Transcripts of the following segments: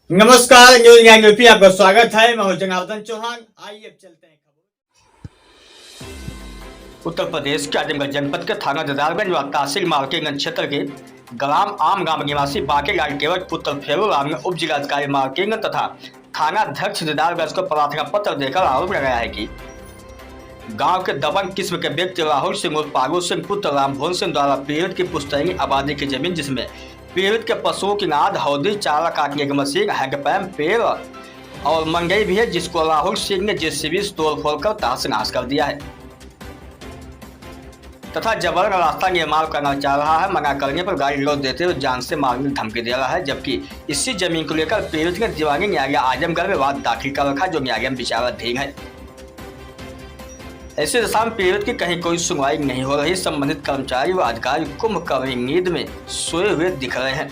नमस्कार, news 9 UP आपका स्वागत है। मैं हूं जनार्दन चौहान। आइए अब चलते हैं उत्तर प्रदेश के आजमगढ़ जनपद के थाना ददारगंज व तहसील मालकीगंज क्षेत्र के ग्राम आम गांव निवासी बाकेलाल केवट पुत्र फेरूराम ने उप जिलाधिकारी मालकीगंज तथा थानाध्यक्ष ददारगंज को प्रार्थना पत्र देकर आरोप लगाया है कि गांव के दबंग किस्म के व्यक्ति राहुल सिंह और पागु सिंह पुत्र रामभोन सिंह द्वारा पीड़ित की पुश्तैनी आबादी की जमीन जिसमें पीड़ित के पशुओं की नाद, हौदी, चारा काटने की मशीन, हैंडपैम्प, पेड़ और मंगई भी है, जिसको राहुल सिंह ने जेसीबी से तोड़-फोड़ कर तहस-नहस कर दिया है तथा जबरन रास्ता निर्माण करना चाह रहा है। मना करने पर गाड़ी रोक देते हुए जान से मारने की धमकी दे रहा है, जबकि इसी जमीन को लेकर पीड़ित ने दीवानी न्यायालय आजमगढ़ में वाद दाखिल कर रखा, जो न्यायालय में विचाराधीन है। ऐसे दशा में पीड़ित की कहीं कोई सुनवाई नहीं हो रही। संबंधित कर्मचारी व अधिकारी कुंभकर्ण नींद में सोए हुए दिख रहे हैं।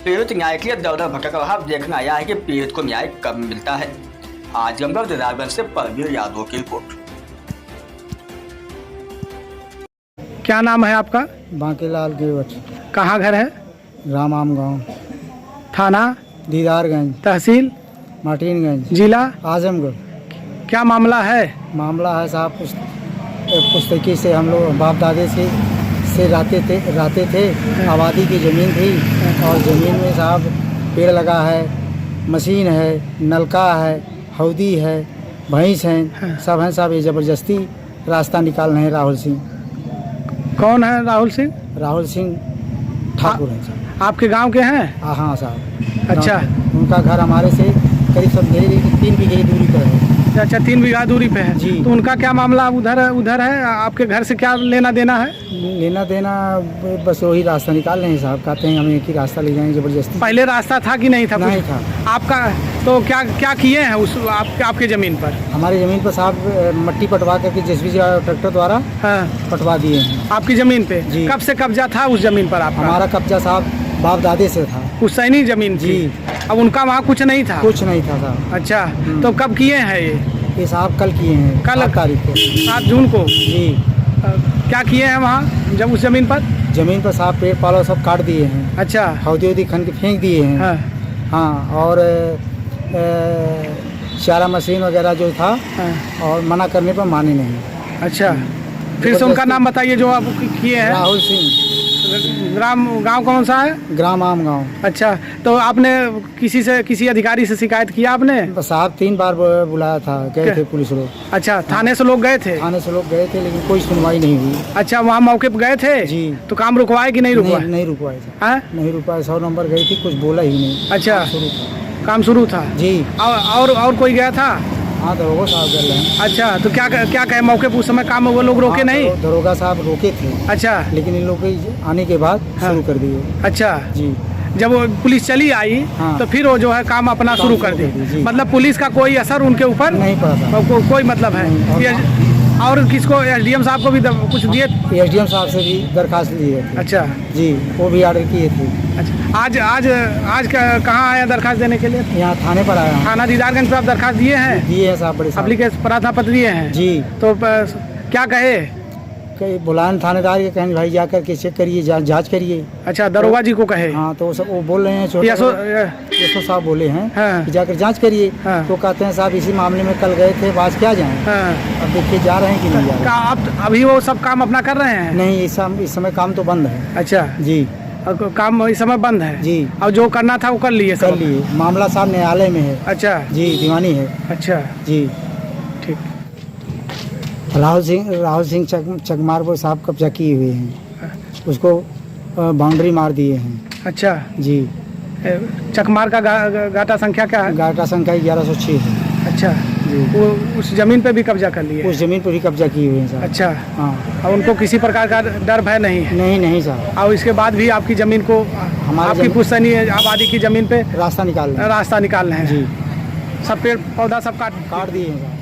पीड़ित न्याय के लिए दर-दर भटक रहा। देखना आया है कि पीड़ित को न्याय कब मिलता है। आजमगढ़ ददारगंज से परवीर यादव की रिपोर्ट। क्या नाम है आपका? बाकेलाल केवट। कहाँ घर है? ग्राम आम गाँव, थाना दीदारगंज, तहसील मार्टिनगंज, जिला आजमगढ़। क्या मामला है? मामला है साहब पुस्तकी से हम लोग बाप दादे से रहते थे। आबादी की ज़मीन थी और ज़मीन में साहब पेड़ लगा है, मशीन है, नलका है, हौदी है, भैंस हैं, सब हैं साहब। ये ज़बरदस्ती रास्ता निकाल रहे हैं राहुल सिंह। कौन है राहुल सिंह? राहुल सिंह ठाकुर हैं साहब। आपके गांव के हैं? हाँ साहब। अच्छा। उनका घर हमारे से करीब सब 3 बीघे की दूरी पर है। अच्छा, 3 बीघा दूरी पे है जी। तो उनका क्या मामला उधर है? आपके घर से क्या लेना देना है? लेना देना बस वही रास्ता निकाल रहे हैं साहब। कहते हैं हमें एक ही रास्ता ले जाएंगे ज़बरदस्ती। पहले रास्ता था कि नहीं था? नहीं था। आपका तो क्या किए हैं उस आपके ज़मीन पर? हमारी ज़मीन पर साहब मट्टी पटवा करके जेसीबी ट्रैक्टर द्वारा पटवा दिए हैं। आपकी ज़मीन पे जी। कब से कब्जा था उस ज़मीन पर आपका? हमारा कब्जा साहब बाप दादे से था। पुश्तैनी ज़मीन थी? जी। अब उनका वहाँ कुछ नहीं था? कुछ नहीं था साहब। अच्छा, तो कब किए हैं ये साहब कल किए हैं, कल 7 तारीख को, 7 जून को। जी। क्या किए हैं वहाँ जब उस ज़मीन पर? ज़मीन पर साहब पेड़ पालो सब काट दिए हैं। अच्छा। हौदी खन के फेंक दिए हैं। हाँ। हाँ, और चारा मशीन वगैरह जो था। हाँ। और मना करने पर माने नहीं। अच्छा, फिर से उनका नाम बताइए जो आप किए हैं। राहुल सिंह। गांव कौन सा है? ग्राम आम गाँव। अच्छा, तो आपने किसी अधिकारी से शिकायत किया आपने? साहब 3 बार बुलाया था, गए थे पुलिस लोग। अच्छा, थाने से लोग गए थे? थाने से लोग गए थे लेकिन कोई सुनवाई नहीं हुई। अच्छा, वहाँ मौके पर गए थे? जी। तो काम रुकवाए कि नहीं रुकवाए? नहीं रुकवाए थे। हाँ? नहीं रुकवाए। 100 नंबर गई थी, कुछ बोला ही नहीं। अच्छा, काम शुरू था। जी। और कोई गया था? हाँ, दरोगा साहब गए हैं। अच्छा, तो क्या कहे मौके पर उस समय काम वो लोग रोके नहीं? दरोगा साहब रोके थे। अच्छा, लेकिन इन लोग के आने के बाद शुरू कर दिए। अच्छा जी। जब वो पुलिस चली आई हाँ। तो फिर वो जो है काम अपना शुरू कर दी। मतलब पुलिस का कोई असर उनके ऊपर नहीं पड़ा था। कोई मतलब है? और किसको? एसडीएम साहब को भी कुछ दिए? एसडीएम साहब से भी दरखास्त लिए थे। अच्छा जी, वो भी ऑर्डर किए थे। अच्छा, आज कहाँ आया दरखास्त देने के लिए? यहाँ थाने पर आया। थाना दीदारगंज पे आप दरखास्त दिए हैं? दिए हैं साहब, बड़े साहब। एप्लीकेशन प्रार्थना पत्र दिए हैं? जी। तो क्या कहे? बुलान थानेदार के कहें भाई जा करके चेक करिए, जांच करिए। अच्छा, दरोगा जी को कहे? हाँ, तो वो बोल रहे हैं यशो साहब बोले हैं। हाँ। कि जाकर जांच करिए। हाँ। तो कहते हैं साहब इसी मामले में कल गए थे, आज क्या जाएं। हाँ। अब देखिए जा रहे हैं कि नहीं जा रहे। आप अभी वो सब काम अपना कर रहे हैं? नहीं, इस समय काम तो बंद है। अच्छा जी। काम इस समय बंद है? जी। और जो करना था वो कर लिए? कर लिए। मामला साहब न्यायालय में है। अच्छा जी, दीवानी है। अच्छा जी। ठीक। राहुल सिंह चकमारपुर साहब कब्जा किए हुए हैं, उसको बाउंड्री मार दिए हैं। अच्छा जी। चकमार का गाटा संख्या क्या है? गाटा संख्या 1106 है। अच्छा जी। वो उस जमीन पे भी कब्जा कर लिए? उस जमीन पर भी कब्जा किए हुए हैं साहब। अच्छा। हाँ। और उनको किसी प्रकार का डर भय नहीं है? नहीं साहब। और इसके बाद भी आपकी जमीन को, आपकी पुश्तैनी आबादी की जमीन पे रास्ता निकाल रहे हैं। रास्ता निकाल रहे हैं? जी। सब पेड़ पौधा सब काट दिए हैं।